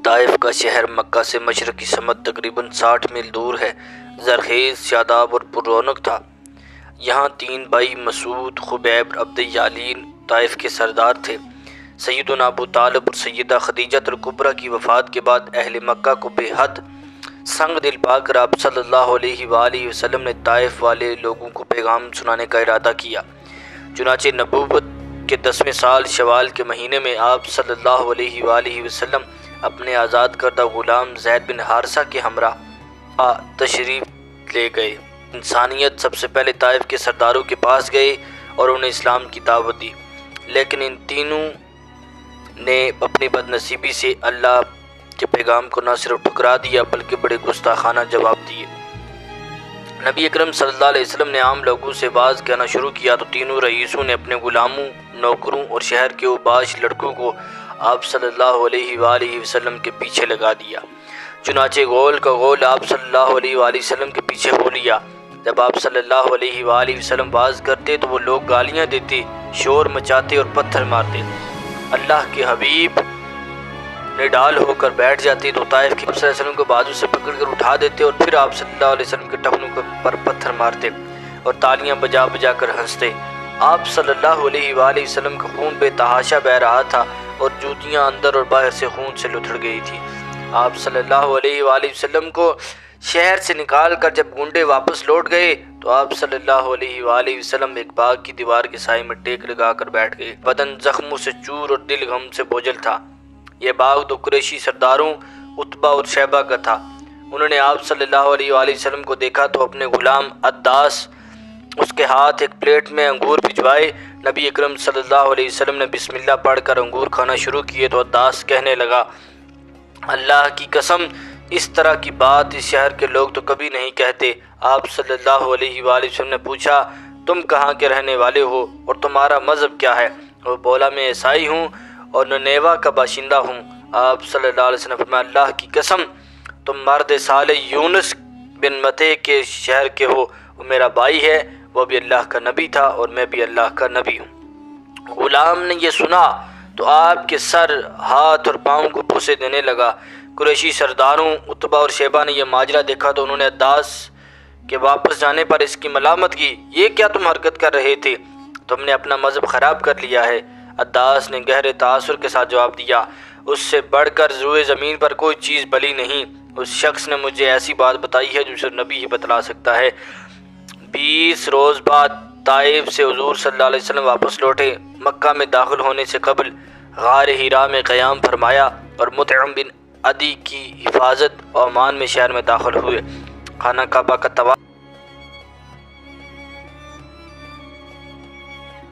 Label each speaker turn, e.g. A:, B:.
A: طائف کا شہر مکہ سے مشرقی سمت تقریباً 60 میل دور ہے۔ زرخیز، شاداب اور پر رونق تھا۔ یہاں 3 بھائی مسعود، خبیب، عبد یالین طائف کے سردار تھے۔ سیدنا ابو طالب اور سیدہ خدیجہ الکبریٰ کی وفات کے بعد اہل مکہ کو بے حد سنگ دل پا کر آپ صلی اللہ علیہ وآلہ وسلم نے طائف والے لوگوں کو پیغام سنانے کا ارادہ کیا۔ چنانچہ نبوت کے 10ویں سال شوال کے مہینے میں آپ صلی اللہ علیہ وآلہ وسلم اپنے آزاد کردہ غلام زید بن حارثہ کے ہمراہ تشریف لے گئے۔ انسانیت سب سے پہلے طائف کے سرداروں کے پاس گئے اور انہیں اسلام کی دعوت دی، لیکن ان تینوں نے اپنی بد نصیبی سے اللہ کے پیغام کو نہ صرف ٹھکرا دیا بلکہ بڑے گستاخانہ جواب دیے۔ نبی اکرم صلی اللہ علیہ وسلم نے عام لوگوں سے باز کہنا شروع کیا تو تینوں رئیسوں نے اپنے غلاموں، نوکروں اور شہر کے اوباش لڑکوں کو آپ صلی اللہ علیہ وآلہ وسلم کے پیچھے لگا دیا۔ چنانچہ غول کا غول آپ صلی اللہ علیہ وآلہ وسلم کے پیچھے ہو لیا۔ جب آپ صلی اللہ علیہ وآلہ وسلم باز کرتے تو وہ لوگ گالیاں دیتے، شور مچاتے اور پتھر مارتے۔ اللہ کے حبیب نڈال ہو کر بیٹھ جاتے تو طائف کے صلی اللہ علیہ وسلم کو بازو سے پکڑ کر اٹھا دیتے اور پھر آپ صلی اللہ علیہ وسلم کے ٹخنوں پر پتھر مارتے اور تالیاں بجا بجا کر ہنستے۔ آپ صلی اللہ علیہ وآلہ وسلم کا خون بے تحاشا بہہ رہا تھا اور جوتیاں اندر اور باہر سے خون سے لتھڑ گئی تھی۔ آپ صلی اللہ علیہ وآلہ وسلم کو شہر سے نکال کر جب گنڈے واپس لوٹ گئے تو آپ صلی اللہ علیہ وآلہ وسلم ایک باغ کی دیوار کے سائے میں ٹیک لگا کر بیٹھ گئے۔ بدن زخموں سے چور اور دل غم سے بوجھل تھا۔ یہ باغ دو قریشی سرداروں عتبہ اور شیبہ کا تھا۔ انہوں نے آپ صلی اللہ علیہ وآلہ وسلم کو دیکھا تو اپنے غلام عداس اس کے ہاتھ ایک پلیٹ میں انگور بھجوائے۔ نبی اکرم صلی اللہ علیہ وسلم نے بسم اللہ پڑھ کر انگور کھانا شروع کیے تو عداس کہنے لگا، اللہ کی قسم اس طرح کی بات اس شہر کے لوگ تو کبھی نہیں کہتے۔ آپ صلی اللہ علیہ وآلہ وسلم نے پوچھا، تم کہاں کے رہنے والے ہو اور تمہارا مذہب کیا ہے؟ وہ بولا، میں عیسائی ہوں اور نینوا کا باشندہ ہوں۔ آپ صلی اللہ علیہ وسلم نے فرمایا، اللہ کی قسم تم مرد صالح یونس بن متے کے شہر کے ہو۔ وہ میرا بھائی ہے، وہ بھی اللہ کا نبی تھا اور میں بھی اللہ کا نبی ہوں۔ غلام نے یہ سنا تو آپ کے سر، ہاتھ اور پاؤں کو بوسے دینے لگا۔ قریشی سرداروں عتبہ اور شیبہ نے یہ ماجرا دیکھا تو انہوں نے عداس کے واپس جانے پر اس کی ملامت کی، یہ کیا تم حرکت کر رہے تھے؟ تم نے اپنا مذہب خراب کر لیا ہے۔ عداس نے گہرے تاثر کے ساتھ جواب دیا، اس سے بڑھ کر روئے زمین پر کوئی چیز بلی نہیں۔ اس شخص نے مجھے ایسی بات بتائی ہے جو صرف نبی ہی بتلا سکتا ہے۔ 20 روز بعد طائف سے حضور صلی اللہ علیہ وسلم واپس لوٹے۔ مکہ میں داخل ہونے سے قبل غار ہیرا میں قیام فرمایا اور مطعم بن عدی کی حفاظت و امان میں شہر میں داخل ہوئے۔ خانہ کعبہ کا طواف